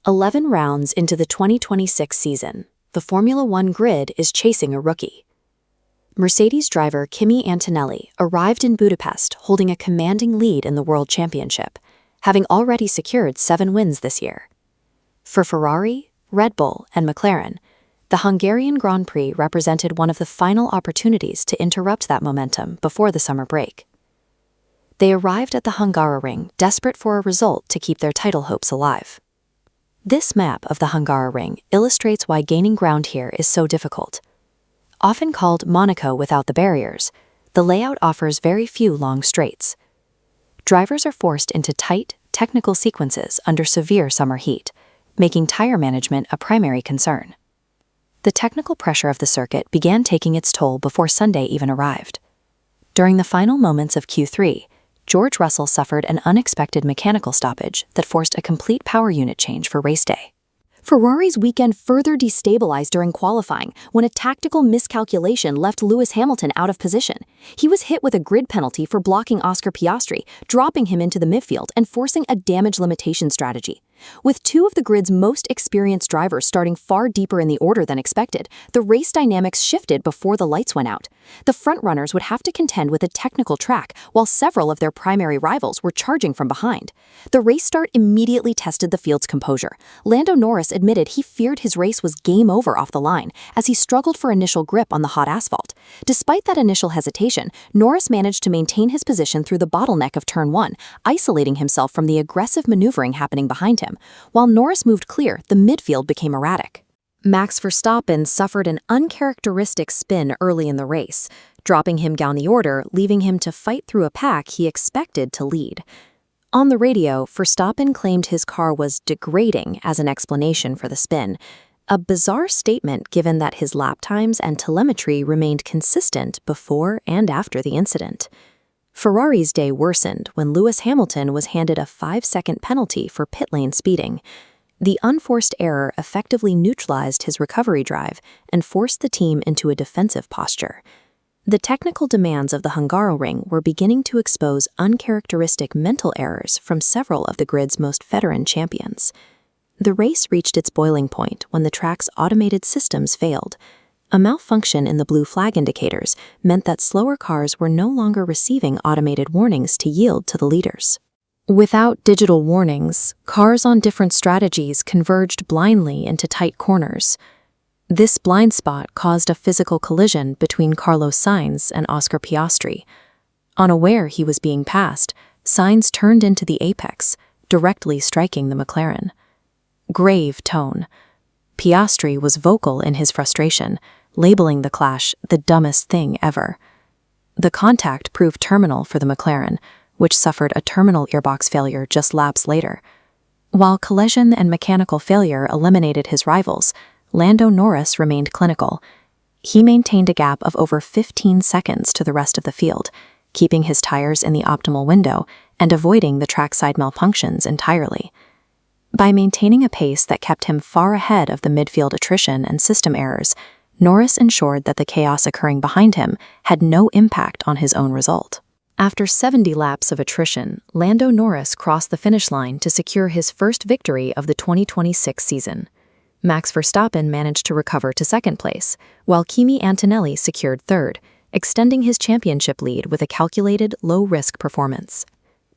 11 rounds into the 2026 season, the Formula One grid is chasing a rookie. Mercedes driver Kimi Antonelli arrived in Budapest holding a commanding lead in the World Championship, having already secured 7 wins this year. For Ferrari, Red Bull, and McLaren, the Hungarian Grand Prix represented one of the final opportunities to interrupt that momentum before the summer break. They arrived at the Hungaroring desperate for a result to keep their title hopes alive. This map of the Hungaroring illustrates why gaining ground here is so difficult. Often called Monaco without the barriers, the layout offers very few long straights. Drivers are forced into tight, technical sequences under severe summer heat, making tire management a primary concern. The technical pressure of the circuit began taking its toll before Sunday even arrived. During the final moments of Q3, George Russell suffered an unexpected mechanical stoppage that forced a complete power unit change for race day. Ferrari's weekend further destabilized during qualifying when a tactical miscalculation left Lewis Hamilton out of position. He was hit with a grid penalty for blocking Oscar Piastri, dropping him into the midfield and forcing a damage limitation strategy. With 2 of the grid's most experienced drivers starting far deeper in the order than expected, the race dynamics shifted before the lights went out. The frontrunners would have to contend with a technical track, while several of their primary rivals were charging from behind. The race start immediately tested the field's composure. Lando Norris admitted he feared his race was game over off the line, as he struggled for initial grip on the hot asphalt. Despite that initial hesitation, Norris managed to maintain his position through the bottleneck of Turn 1, isolating himself from the aggressive maneuvering happening behind him. While Norris moved clear, the midfield became erratic. Max Verstappen suffered an uncharacteristic spin early in the race, dropping him down the order, leaving him to fight through a pack he expected to lead. On the radio, Verstappen claimed his car was degrading as an explanation for the spin, a bizarre statement given that his lap times and telemetry remained consistent before and after the incident. Ferrari's day worsened when Lewis Hamilton was handed a 5-second penalty for pit lane speeding. The unforced error effectively neutralized his recovery drive and forced the team into a defensive posture. The technical demands of the Hungaroring were beginning to expose uncharacteristic mental errors from several of the grid's most veteran champions. The race reached its boiling point when the track's automated systems failed. A malfunction in the blue flag indicators meant that slower cars were no longer receiving automated warnings to yield to the leaders. Without digital warnings, cars on different strategies converged blindly into tight corners. This blind spot caused a physical collision between Carlos Sainz and Oscar Piastri. Unaware he was being passed, Sainz turned into the apex, directly striking the McLaren. Grave tone. Piastri was vocal in his frustration, labeling the clash the dumbest thing ever. The contact proved terminal for the McLaren, which suffered a terminal gearbox failure just laps later. While collision and mechanical failure eliminated his rivals, Lando Norris remained clinical. He maintained a gap of over 15 seconds to the rest of the field, keeping his tires in the optimal window and avoiding the trackside malfunctions entirely. By maintaining a pace that kept him far ahead of the midfield attrition and system errors, Norris ensured that the chaos occurring behind him had no impact on his own result. After 70 laps of attrition, Lando Norris crossed the finish line to secure his first victory of the 2026 season. Max Verstappen managed to recover to second place, while Kimi Antonelli secured third, extending his championship lead with a calculated, low-risk performance.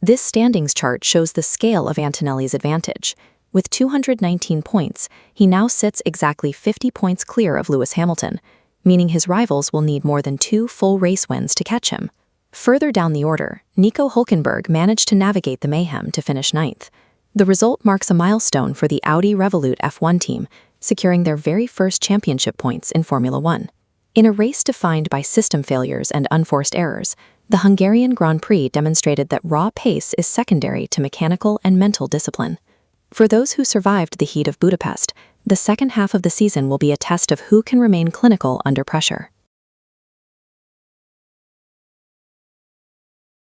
This standings chart shows the scale of Antonelli's advantage. With 219 points, he now sits exactly 50 points clear of Lewis Hamilton, meaning his rivals will need more than 2 full race wins to catch him. Further down the order, Nico Hülkenberg managed to navigate the mayhem to finish 9th. The result marks a milestone for the Audi Revolut F1 team, securing their very first championship points in Formula One. In a race defined by system failures and unforced errors, the Hungarian Grand Prix demonstrated that raw pace is secondary to mechanical and mental discipline. For those who survived the heat of Budapest, the second half of the season will be a test of who can remain clinical under pressure.